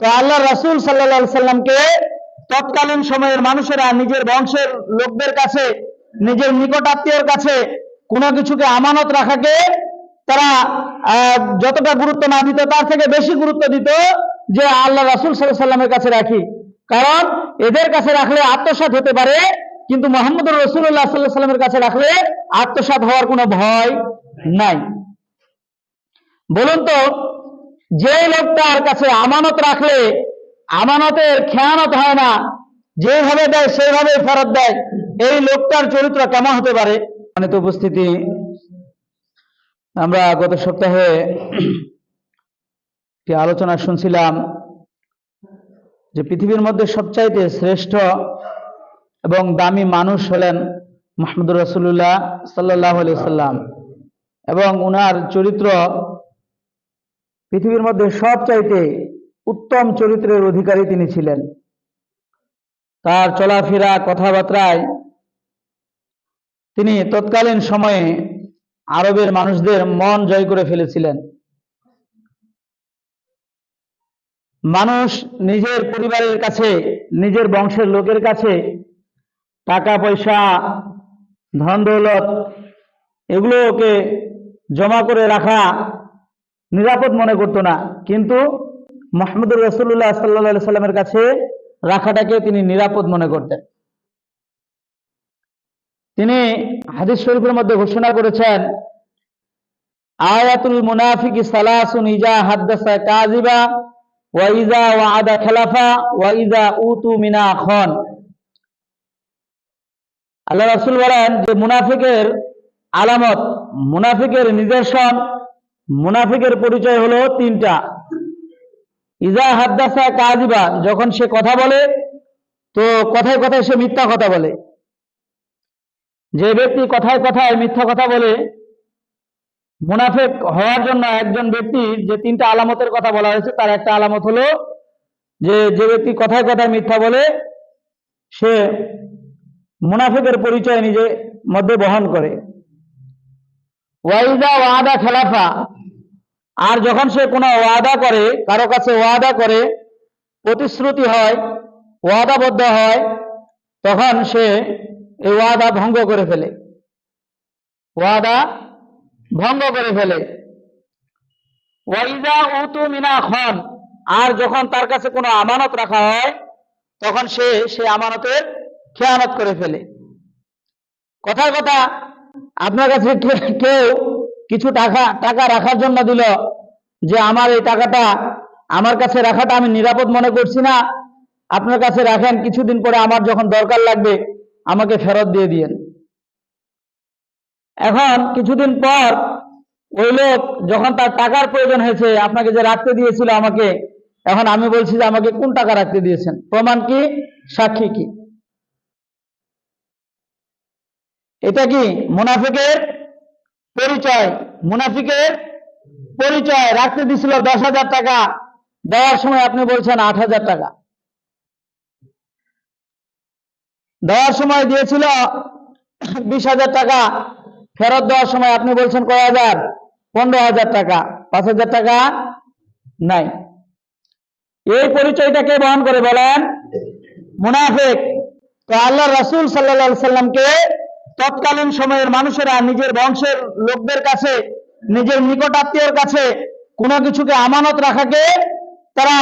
তো আল্লাহ রাসূল সাল্লাল্লাহু আলাইহি সাল্লামকে তৎকালীন সময়ের মানুষেরা নিজের বংশের লোকদের কাছে, নিজের নিকট আত্মীয়ের কাছে কোনো কিছুকে আমানত রাখাকে তারা যতটা গুরুত্ব না দিত তার থেকে বেশি গুরুত্ব দিত যে আল্লাহ রাসূল সাল্লাল্লাহু আলাইহি সাল্লামের কাছে রাখি। কারণ এদের কাছে রাখলে আত্মসাৎ হতে পারে, কিন্তু মুহাম্মদুর রাসূলুল্লাহ সাল্লাল্লাহু আলাইহি সাল্লামের কাছে রাখলে আত্মসাৎ হওয়ার কোনো ভয় নাই। বলুন তো, যে লোকটার কাছে আমানত রাখলে আমানতের খেয়ানত হয় না, যেভাবে দেয় সেইভাবে ফেরত দেয়, এই লোকটার চরিত্র কেমন হতে পারে? সম্মানিত উপস্থিতি, আমরা গত সপ্তাহে একটি আলোচনা শুনছিলাম যে পৃথিবীর মধ্যে সবচাইতে শ্রেষ্ঠ এবং দামি মানুষ হলেন মুহাম্মদুর রাসূলুল্লাহ সাল্লাল্লাহু আলাইহি সাল্লাম, এবং উনার চরিত্র পৃথিবীর মধ্যে সবচাইতে উত্তম চরিত্রের অধিকারী তিনি ছিলেন। তার চলাফেরা, কথাবার্তায় তিনি তৎকালীন সময়ে আরবের মানুষদের মন জয় করে ফেলেছিলেন। মানুষ নিজের পরিবারের কাছে, নিজের বংশের লোকের কাছে টাকা পয়সা, ধন দৌলত এগুলোকে জমা করে রাখা নিরাপদ মনে করত না, কিন্তু মুহাম্মদুর রাসূলুল্লাহ সাল্লাল্লাহু আলাইহি সাল্লামের কাছে রাখাটাকে তিনি নিরাপদ মনে করতেন। তিনি হাদিস শরীফের মধ্যে ঘোষণা করেছেন, আয়াতুল মুনাফিকি সালাসুন ইজা হাদ্দাসা কাযিবা ওয়া ইজা ওয়াআদা খালাফা ওয়া ইজা উতু মিনা খান। আল্লাহ রাসূল বলেন যে মুনাফিকের আলামত, মুনাফিকের নিদর্শন, মুনাফিকের পরিচয় হলো তিনটা। ইজা হাদ্দাসা কাযিবা, যখন সে কথা বলে তো কথায় কথায় সে মিথ্যা কথা বলে। যে ব্যক্তি কথায় কথায় মিথ্যা কথা বলে, মুনাফিক হওয়ার জন্য একজন ব্যক্তি যে তিনটা আলামতের কথা বলা হয়েছে, তার একটা আলামত হলো যে ব্যক্তি কথায় কথায় মিথ্যা বলে সে মুনাফিকের পরিচয় নিজের মধ্যে বহন করে। ওয়াইদা ওয়াদা খেলাফা, আর যখন সে কোনো ওয়াদা করে, কারো কাছে ওয়াদা করে, প্রতিশ্রুতি হয়, ওয়াদাবদ্ধ হয়, তখন সে এই ওয়াদা ভঙ্গ করে ফেলে, ওয়াদা ভঙ্গ করে ফেলে। ওয়াইদা উতু মিনা খান, আর যখন তার কাছে কোনো আমানত রাখা হয় তখন সে আমানতের খেয়ানত করে ফেলে। কথায় কথা আপনার কাছে কেউ কিছু টাকা রাখার জন্য দিল, যে আমার এই টাকাটা আমার কাছে রাখাটা আমি নিরাপদ মনে করছি না, আপনার কাছে রাখেন, কিছুদিন পরে আমার যখন দরকার লাগবে আমাকে ফেরত দিয়ে দিয়েন। এখন কিছুদিন পর ওই লোক যখন তার টাকার প্রয়োজন হয়েছে, আপনাকে যে রাখতে দিয়েছিল আমাকে, এখন আমি বলছি যে আমাকে কোন টাকা রাখতে দিয়েছেন, প্রমাণ কি, সাক্ষী কি? এটা কি মুনাফিকের পরিচয়? মুনাফিকের পরিচয়। রাখতে দিয়েছিল 10,000 টাকা, দেওয়ার সময় আপনি বলছেন 8,000 টাকা। দেওয়ার সময় দিয়েছিল 20,000 টাকা, ফেরত দেওয়ার সময় আপনি বলছেন কয় হাজার? 15,000 টাকা, 5,000 টাকা নাই। এই পরিচয়টা কে বহন করে বলেন? মুনাফিক। তো আল্লাহ রাসূল সাল্লাল্লাহু আলাইহি সাল্লামকে তৎকালীন সময়ের মানুষেরা নিজের বংশের লোকদের কাছে, নিজের নিকট আত্মীয়ের কাছে কোনো কিছুকে আমানত রাখাকে তারা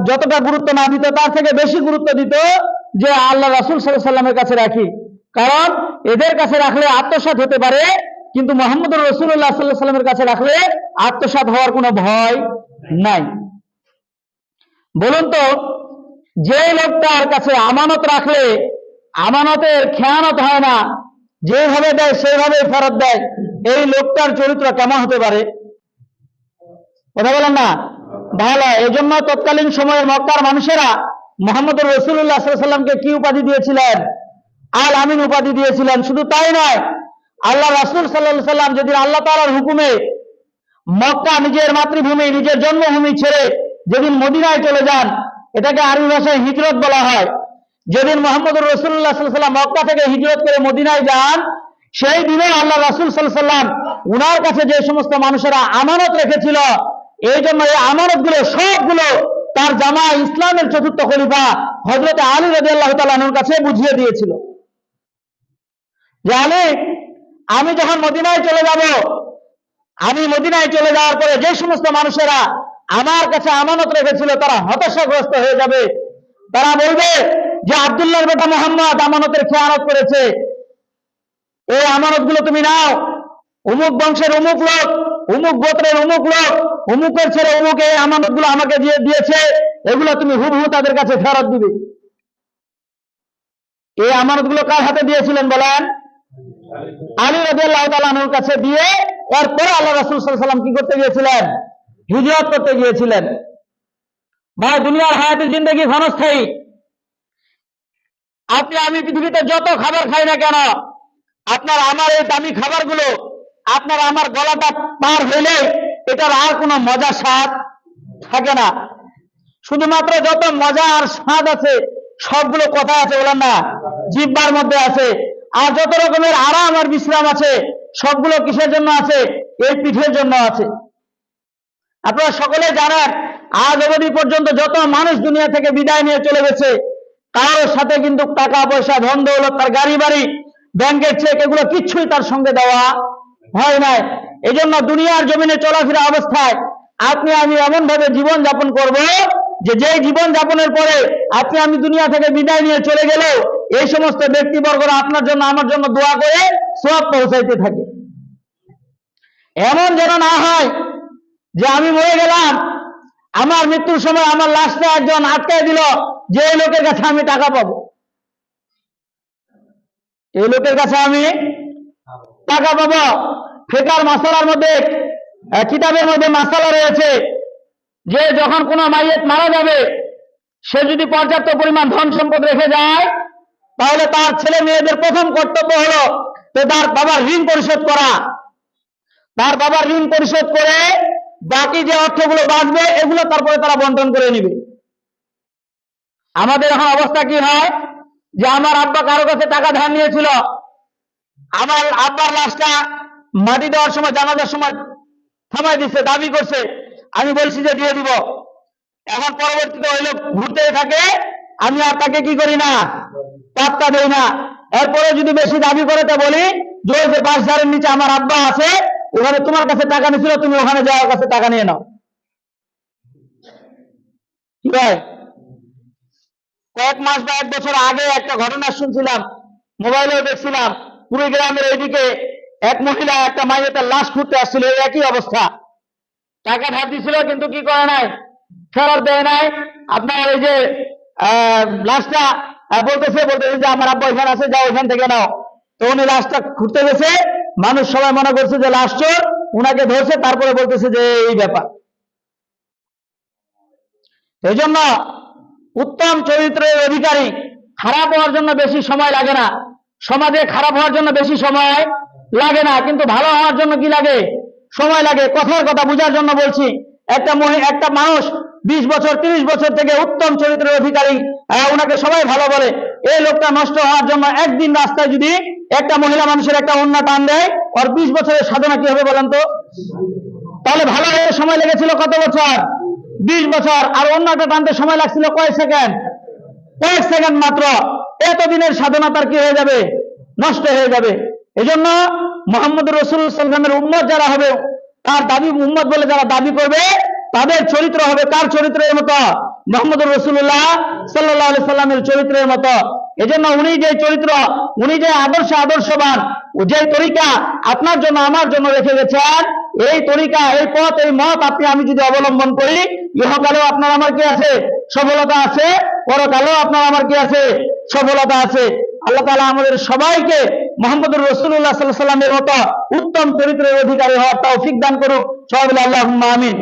যতটা গুরুত্ব না দিত তার থেকে বেশি গুরুত্ব দিত যে আল্লাহ রাসূল সাল্লাল্লাহু আলাইহি সাল্লামের কাছে রাখি। কারণ এদের কাছে রাখলে আত্মসাৎ হতে পারে, কিন্তু মুহাম্মদুর রাসূলুল্লাহ সাল্লাল্লাহু আলাইহি সাল্লামের কাছে রাখলে আত্মসাৎ হওয়ার কোনো ভয় নাই। বলুন তো, যে লোকটার কাছে আমানত রাখলে আমানতের খেয়ানত হয় না, যেভাবে দেয় সেইভাবে ফেরত দেয়, এই লোকটার চরিত্র কেমন হতে পারে? কথা বলেন না? ভালো। এই জন্য তৎকালীন সময়ের মক্কার মানুষেরা মুহাম্মদুর রাসূলুল্লাহ সাল্লাল্লাহু আলাইহি সাল্লামকে কি উপাধি দিয়েছিলেন? আল আমিন উপাধি দিয়েছিলেন। শুধু তাই নয়, আল্লাহ রাসূল সাল্লাল্লাহু আলাইহি সাল্লাম যেদিন আল্লাহ তাআলার হুকুমে মক্কা, নিজের মাতৃভূমি, নিজের জন্মভূমি ছেড়ে যেদিন মদিনায় চলে যান, এটাকে আরবি ভাষায় হিজরত বলা হয়। যেদিন মুহাম্মদুর রাসূলুল্লাহ সাল্লাল্লাহু আলাইহি সাল্লাম মক্কা থেকে হিজরত করে মদিনায় যান, সেই দিনে আল্লাহ রাসূল সাল্লাল্লাহু আলাইহি সাল্লাম উনার কাছে যে সমস্ত মানুষেরা আমানত রেখেছিল, এই জন্য এই আমানতগুলো সবগুলো তার জামাই ইসলামের চতুর্থ খলিফা হযরত আলী রাদিয়াল্লাহু তাআলা আনহুর কাছে বুঝিয়ে দিয়েছিল যে আলী, আমি যখন মদিনায় চলে যাব, আমি মদিনায় চলে যাওয়ার পরে যে সমস্ত মানুষেরা আমার কাছে আমানত রেখেছিল তারা হতাশাগ্রস্ত হয়ে যাবে। তারা বলবে যে আব্দুল্লাহর বেটা মুহাম্মদ আমানতের খেয়ানত করেছে, এই আমানতগুলো তুমি নাও। অমুক বংশের অমুক লোক, অমুক গোত্রের অমুক লোক, অমুকের ছেলে অমুক এই আমানতগুলো আমাকে দিয়েছে, এগুলো তুমি হুবহু তাদের কাছে ফেরত দিবে। এই আমানতগুলো কার হাতে দিয়েছিলেন বলেন? আলী রাদিয়াল্লাহু তাআলা আনহুর কাছে দিয়ে এরপরে আল্লাহ রাসূল সাল্লাল্লাহু আলাইহি ওয়াসাল্লাম কি করতে গিয়েছিলেন? হিজরত করতে গিয়েছিলেন। ভাই, দুনিয়ার হায়াতের জিন্দেগি ক্ষণস্থায়ী। আপনি আমি পৃথিবীতে যত খাবার খাই না কেন, আপনার আমার এই দামি খাবারগুলো আপনার আমার গলাটা পার হইলে এটার আর কোনো মজা স্বাদ থাকে না। শুধুমাত্র যত মজা আর স্বাদ আছে সবগুলো কোথায় আছে বলেন না? জিহ্বার মধ্যে আছে। আর যত রকমের আরাম আর বিশ্রাম আছে সবগুলো কিসের জন্য আছে? এই পিঠের জন্য আছে। আপনারা সকলে জানেন, আজ অবধি পর্যন্ত যত মানুষ দুনিয়া থেকে বিদায় নিয়ে চলে গেছে, কারোর সাথে কিন্তু টাকা পয়সা, ধন দৌলত, তার গাড়ি বাড়ি, ব্যাংকের চেক, এগুলো কিচ্ছুই তার সঙ্গে দেওয়া হয় নাই। এই জন্য দুনিয়ার জমিনে চলাফেরা অবস্থায় আপনি আমি এমন ভাবে জীবন যাপন করব যে জীবন যাপনের পরে আপনি আমি দুনিয়া থেকে বিদায় নিয়ে চলে গেলেও এই সমস্ত ব্যক্তিবর্গরা আপনার জন্য আমার জন্য দোয়া করে সওয়াব পৌঁছাইতে থাকে। এমন যেন না হয় যে আমি মরে গেলাম, আমার মৃত্যুর সময় আমার লাশটা একজন আটকায় দিল যে এই লোকের কাছে আমি টাকা পাবো, এই লোকের কাছে আমি টাকা পাবো। ফিকহের মাসালার মধ্যে, কিতাবের মধ্যে মাসালা রয়েছে যে যখন কোনো মাইয়েত মারা যাবে, সে যদি পর্যাপ্ত পরিমাণ ধন সম্পদ রেখে যায়, তাহলে তার ছেলে মেয়েদের প্রথম কর্তব্য হলো তার বাবার ঋণ পরিশোধ করা। তার বাবার ঋণ পরিশোধ করে বাকি যে অর্থগুলো বাঁচবে এগুলো তারপরে তারা বন্টন করে নিবে। আমাদের এখন অবস্থা কি হয় যে আমার আব্বা কারো কাছে টাকা ধার নিয়েছিল, আমার আব্বার লাশটা মাটি দেওয়ার সময়, জানাজার সময় থামাই দিচ্ছে, দাবি করছে, আমি বলছি যে দিয়ে দিব। এখন পরবর্তীতে ওই লোক ঘুরতে থাকে, আমি আর তাকে কি করি না, পাত্তা দেই না। এরপরে যদি বেশি দাবি করে তা বলি যে ওই যে বাসঝাড়ের নিচে আমার আব্বা আছে, ওখানে তোমার কাছে টাকা নিয়েছিল, তুমি ওখানে যাওয়ার কাছে টাকা নিয়ে নাও। কি ভাই, কয়েক মাস বা এক বছর আগে একটা ঘটনা শুনছিলাম, মোবাইলেও দেখছিলাম, পুরো গ্রামের এইদিকে এক মহিলা একটা মাইয়ের লাশ খুঁজতে আসছিল, একই অবস্থা। টাকা ধার দিছিল কিন্তু কি করে নাই, ফেরত দেয় নাই। আপনার এই যে লাশটা বলতেছে যে আমার আব্বা এখানে আছে, যাও ওইখান থেকে নাও। তো উনি লাশটা খুঁজতে গেছে, মানুষ সবাই মনে করছে যে লাশ চোর, উনাকে ধরছে, তারপরে বলতেছে যে এই ব্যাপার। এই জন্য উত্তম চরিত্রের অধিকারী খারাপ হওয়ার জন্য বেশি সময় লাগে না, সমাজে খারাপ হওয়ার জন্য বেশি সময় লাগে না, কিন্তু ভালো হওয়ার জন্য কি লাগে? সময় লাগে। কথার কথা বোঝার জন্য বলছি, একটা মানুষ 20 বছর 30 বছর থেকে উত্তম চরিত্রের অধিকারী, ওনাকে সবাই ভালো বলে, এই লোকটা নষ্ট হওয়ার জন্য একদিন রাস্তায় যদি একটা মহিলা মানুষের একটা ওন্না টান দেয়, ওর 20 বছরের সাধনা কি হবে বলেন তো? তাহলে ভালো হয়ে সময় লেগেছিল কত বছর? 20 বছর। আর ওন্নাটা টানতে সময় লাগছিল কয়েক সেকেন্ড, কয়েক সেকেন্ড মাত্র। এতদিনের সাধনা তার কি হয়ে যাবে? নষ্ট হয়ে যাবে। এজন্য মুহাম্মদ রাসূলুল্লাহ সাল্লাল্লাহু আলাইহি ওয়াসাল্লামের উম্মত যারা হবে, তার দাবি উম্মত বলে যারা দাবি করবে, তাদের চরিত্র হবে কার চরিত্রের মতো? মুহাম্মদ রাসূলুল্লাহ সাল্লাল্লাহু আলাইহি সাল্লামের চরিত্রের মতো। এজন্য উনি যে চরিত্র, উনি যে আদর্শবান, যে তরিকা আপনার জন্য আমার জন্য রেখে গেছেন, এই তরিকা, এই পথ, এই মত আপনি আমি যদি অবলম্বন করি, ইহকালেও আপনার আমার কি আছে? সফলতা আছে। পরকালেও আপনার আমার কি আছে? সফলতা আছে। আল্লাহ তাআলা আমাদের সবাইকে মুহাম্মদুর রাসূলুল্লাহ সাল্লাল্লাহু আলাইহি ওয়াসাল্লামের মতো উত্তম চরিত্রের অধিকারী হওয়ার তৌফিক দান করুক। সবাই বলে আল্লাহুম্মা আমিন।